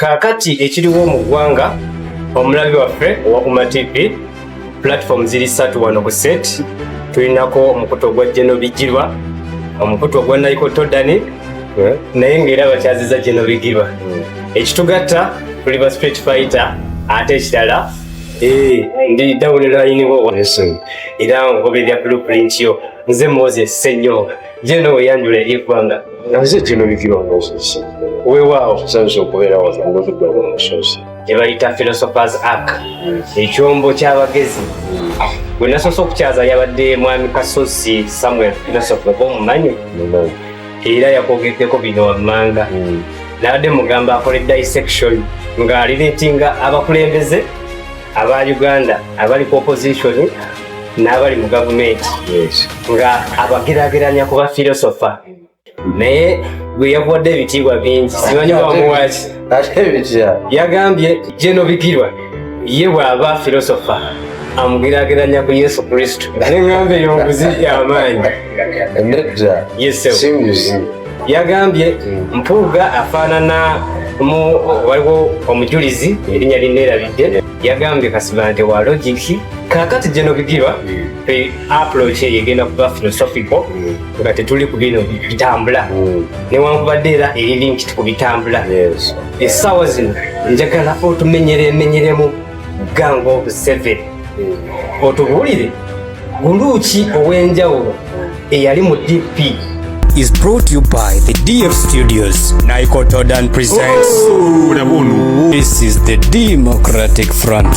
kakati ekiriwo mu ggwanga omulabi waffe owa Uma TV platform ziri 3 wano ku set. Tulinako omukutu gwa Jeno Bigirwa, omukutu gwa Naikoto Dani, naye ng'era bakyaziza Jeno Bigirwa. Ekitugatta tuli ba street fighter ate ekirala ndi down line wo era ngoberera blueprint yo nze Moses Senyo Jeno yanjule eggwanga naze Jeno Bigirwa ng'osisi weewaawo sanso okubeera wano n'okuddamu omusozi ebayita philosophers arc ekyombo ky'abagezi gwe nasoose okukyaza yabadde mwami Kasosi Samuel philosopher b'omumanyi era yakwogeddeko bino wammanga nabadde mugamba akole dissection ng'alireetinga abakulembeze aba Uganda abali ku opposition n'abali mu gavumenti nga abageraageranya kuba philosopher naye gwe yakuwadde ebitiibwa bingi simanyi wamuwaki yagambye Jeno Bigirwa ye bw'aba philosopher amugeraageranya ku Yesu Kristo neŋŋamba eyo nguzi y'amaanyi yagambye Mpuuga afaanana waliwo omujulizi erinnya linneerabidde yagambye Kasiba nti wa logic kakati Jeno Bigirwa approach eyo egenda kuba philosophical nga tetuli ku bino bitambula newankubadde era eri linked ku bitambula essaawa zino njagala otumenyeremu Gang of 7 otubuulire guluuki ow'enjawulo eyali mu DP is brought to you by the DF Studios. Naikoto Dan presents. This is the Democratic Front.